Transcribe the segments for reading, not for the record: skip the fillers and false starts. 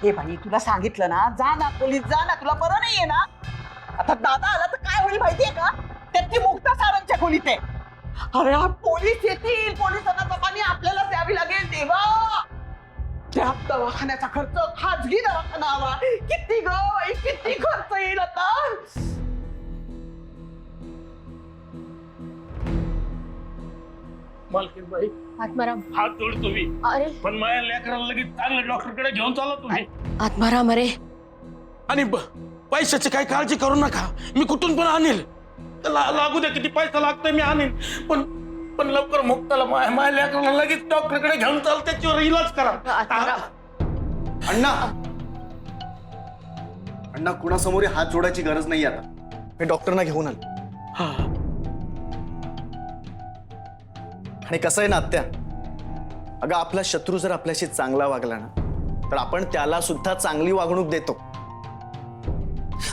हे बाई तुला सांगितलं ना, जा ना पोलीस, जा ना, तुला बरं नाहीये ना. आता दादा आला तर काय होईल माहितीये का? त्याची मुक्ता सारंगच्या खोलीत आहे. अरे हा पोलीस येतील, पोलिसांना जबानी आपल्याला द्यावी लागेल देवा. त्या दवाखान्याचा खर्च खाजगी दवाखाना हवा. किती ग बाई, किती खर्च येईल आता. मालकीनबाई आत्माराम, हात जोडतो मी, अरे पण माझ्या लेकराला लगेच चांगल्या डॉक्टरकडे घेऊन चालला तुम्ही. आत्माराम, अरे आणि पैशाची काही काळजी करू नका, मी कुठून पण आणेल. लागू द्या, किती पैसा लागतोय मी आणीन, पण लवकर मुक्ताला माझ्या लेकराला लगेच डॉक्टरकडे घेऊन चाल, त्याच्यावर इलाज करा. आत्माराम, अण्णा अण्णा कुणासमोर हात जोडायची गरज नाही आता. मी डॉक्टरना घेऊन आलो. आणि कसं आहे ना आत्या, अगं आपला शत्रू जर आपल्याशी चांगला वागला ना, तर आपण त्याला सुद्धा चांगली वागणूक देतो.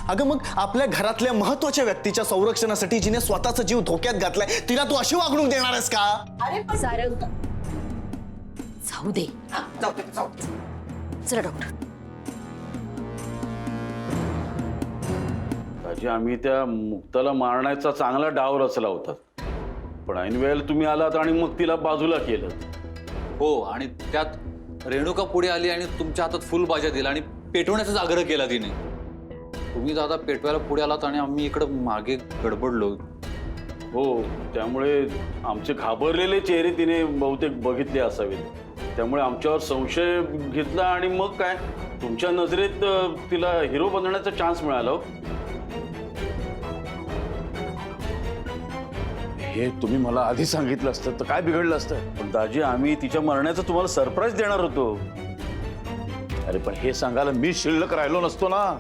अगं मग आपल्या घरातल्या महत्वाच्या व्यक्तीच्या संरक्षणासाठी जिने स्वतःचा जीव धोक्यात घातलाय, तिला तू अशी वागणूक देणार आहेस का? अरे सारंग, जाऊ दे. जाऊ दे, जाऊ दे. चला डॉक्टर. राजे, आम्ही त्या मुक्ताला मारण्याचा चांगला डाव रचला होता, पण ऐन वेळेला तुम्ही आलात आणि मग तिला बाजूला केलं. हो, आणि त्यात रेणुका पुढे आली आणि तुमच्या हातात फुल भाज्या दिला आणि पेटवण्याचाच आग्रह केला तिने. तुम्ही दादा पेटवायला पुढे आलात आणि आम्ही इकडं मागे गडबडलो. हो, त्यामुळे आमचे घाबरलेले चेहरे तिने बहुतेक बघितले असावेत. त्यामुळे आमच्यावर संशय घेतला आणि मग काय, तुमच्या नजरेत तिला हिरो बनवण्याचा चान्स मिळाला. हे तुम्ही मला आधी सांगितलं असतं तर काय बिघडलं असतं. पण दाजी, आम्ही तिच्या मरण्याचं तुम्हाला सरप्राईज देणार होतो. अरे पण हे सांगायला मी शिल्लक राहिलो नसतो ना.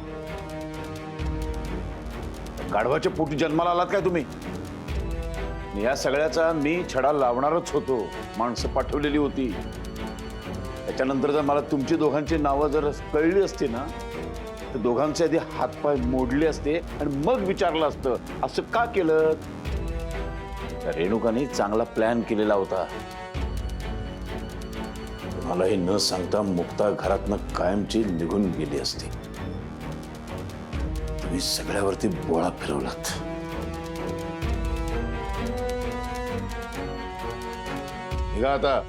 गाढवाच्या पोटी जन्माला आलात काय तुम्ही? या सगळ्याचा मी छडा लावणारच होतो. माणसं पाठवलेली होती. त्याच्यानंतर जर मला तुमची दोघांची नावं जर कळली असती ना, तर दोघांचे आधी हातपाय मोडले असते आणि मग विचारलं असतं असं का केलं. रेणुकाने चांगला प्लॅन केलेला होता. तुम्हाला हे न सांगता मुक्ता घरातनं कायमची निघून गेली असती. तुम्ही सगळ्यावरती बोळा फिरवलात. निघा आता.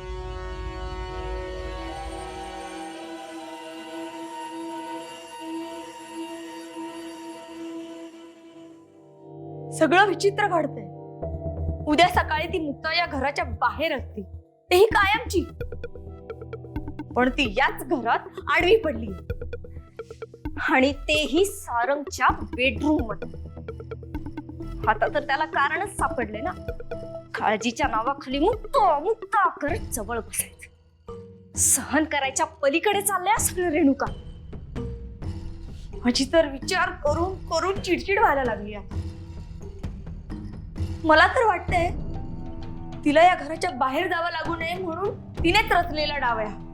सगळं विचित्र घडतंय. उद्या सकाळी ती मुक्ता या घराच्या बाहेर असती, तेही कायमची. पण ती याच घरात आडवी पडली, आणि तेही सारंगच्या बेडरूम मध्ये. आता तर त्याला कारणच सापडले ना. काळजीच्या नावाखाली मुक्ता मुक्ता करत जवळ बसायचं. सहन करायच्या पलीकडे चाललंय सगळं रेणुका. माझी तर विचार करून करून चिडचिड व्हायला लागली आहे. मला तर वाटतंय तिला या घराच्या बाहेर जावं लागू नये म्हणून तिनेच रचलेला डाव आहे.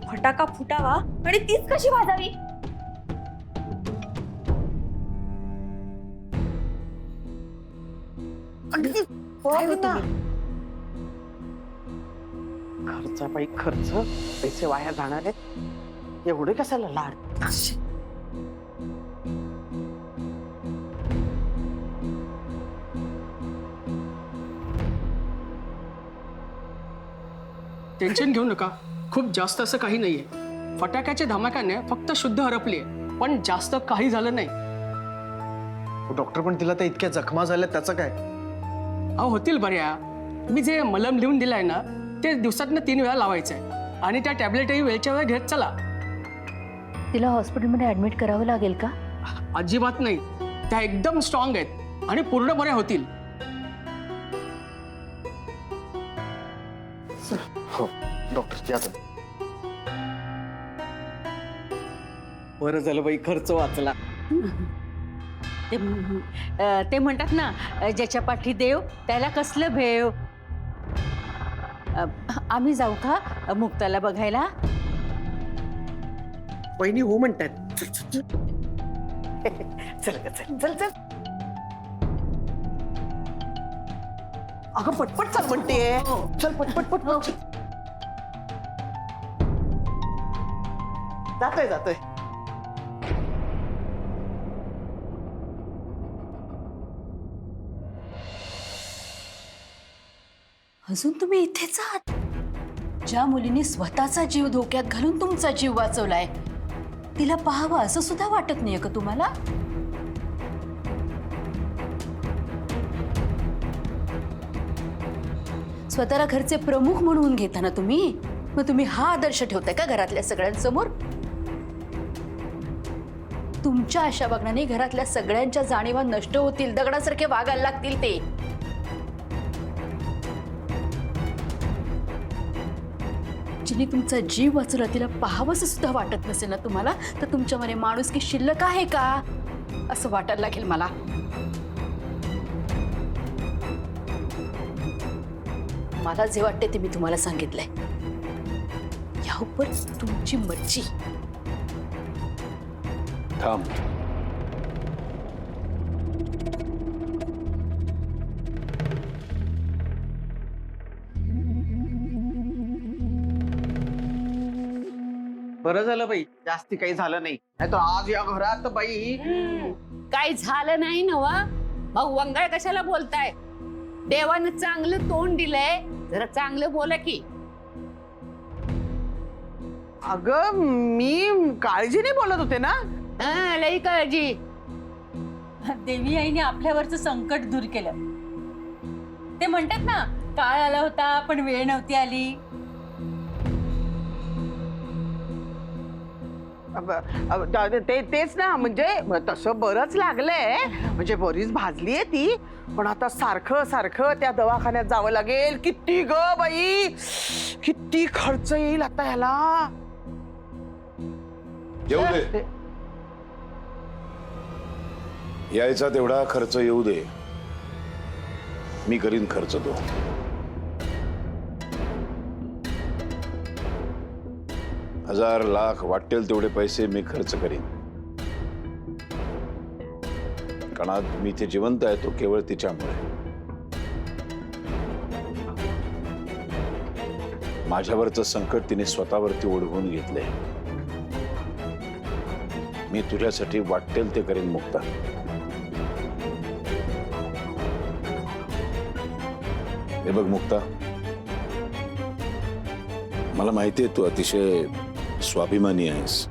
फटाका फुटावा आणि तीच कशी भाजावी. खर्च बाई खर्च, पैसे वाया जाणार आहेत. एवढे कशाला लाड. टेन्शन घेऊ नका, खूप जास्त असं काही नाहीये. फटाक्याच्या धमाक्याने फक्त शुद्ध हरपलीये, पण जास्त काही झालं नाही. डॉक्टर, पण तिला तर इतक्या जखमा झाल्या, त्याचं काय? अहो होतील बऱ्या. मी जे मलम लिहून दिलाय ना, ते दिवसातनं 3 वेळा लावायचंय, आणि त्या टॅबलेटही वेळच्या वेळ घेत चला. तिला हॉस्पिटलमध्ये ऍडमिट करावं लागेल का? अजिबात नाही, त्या एकदम स्ट्रॉंग आहेत आणि पूर्ण बऱ्या होतील. हो डॉक्टर, या तुम्ही. बरं झालं बाई, खर्च वाचला. ते म्हणतात ना, ज्याच्या पाठी देव त्याला कसलं भेव. आम्ही जाऊ का मुक्ताला बघायला? बहिणी हो म्हणतात. चल चल चल चल. अगं पटपट चल म्हणते. चल पटपट पटपट. जातोय जातोय. अजून तुम्ही इथेच आहात? ज्या मुलीने स्वतःचा जीव धोक्यात घालून तुमचा जीव वाचवलाय तिला पाहावं असं सुद्धा वाटत नाहीये का तुम्हाला? स्वतःला घरचे प्रमुख म्हणून घेता ना तुम्ही, मग तुम्ही हा आदर्श ठेवताय का घरातल्या सगळ्यांसमोर? तुमच्या अशा वागण्याने घरातल्या सगळ्यांच्या जाणीवा नष्ट होतील, दगडासारखे वागायला लागतील ते. जिने तुमचा जीव वाचवला तिला पाहावंसं सुद्धा वाटत नसेल ना तुम्हाला, तर तुमच्यामध्ये माणुसकी शिल्लक आहे का असं वाटायला लागेल मला. मला जे वाटते ते मी तुम्हाला सांगितलंय. यावर तुमची मर्जी. थांब. बरं झालं बाई, जास्ती काही झालं नाही, नाही तर आज या घरात बाई. काय झालं नाही नवा, मग वंगाळ कशाला बोलताय? देवानं चांगलं तोंड दिलंय, जरा चांगलं बोला की. अगं मी काळजीने बोलत होते ना. हा, लई काळजी. देवी आईने आपल्यावरचं संकट दूर केलं. ते म्हणतात ना, काळ आला होता पण वेळ नव्हती आली. तेच ना, म्हणजे तसं बरंच लागलंय, म्हणजे बरीच भाजलीये ती, पण आता सारखं सारखं त्या दवाखान्यात जावं लागेल. किती ग बाई, किती खर्च येईल आता ह्याला. येऊ दे, यायचा तेवढा खर्च येऊ दे, मी करीन खर्च तो. हजार लाख वाटेल तेवढे पैसे मी खर्च करीन. कारण आज मी इथे जिवंत आहे तो केवळ तिच्यामुळे. माझ्यावरचं संकट तिने स्वतःवरती ओढवून घेतलंय. मी तुझ्यासाठी वाटेल ते करीन मुक्ता. हे बघ मुक्ता, मला माहिती आहे तू अतिशय स्वाभिमानी आहेस.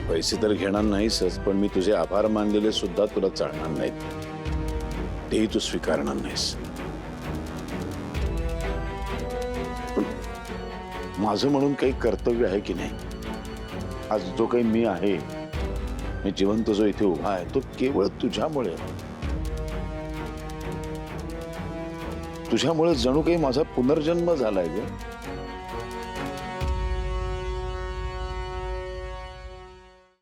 पैसे तर घेणार नाहीसच, पण मी तुझे आभार मानलेले सुद्धा तुला चालणार नाहीत, तेही तू स्वीकारणार नाहीस. पण माझं म्हणून काही कर्तव्य आहे की नाही? आज जो काही मी आहे, मी जिवंत जो इथे उभा आहे, तो केवळ तुझ्यामुळे. तुझ्यामुळे जणू काही माझा पुनर्जन्म झालाय ग.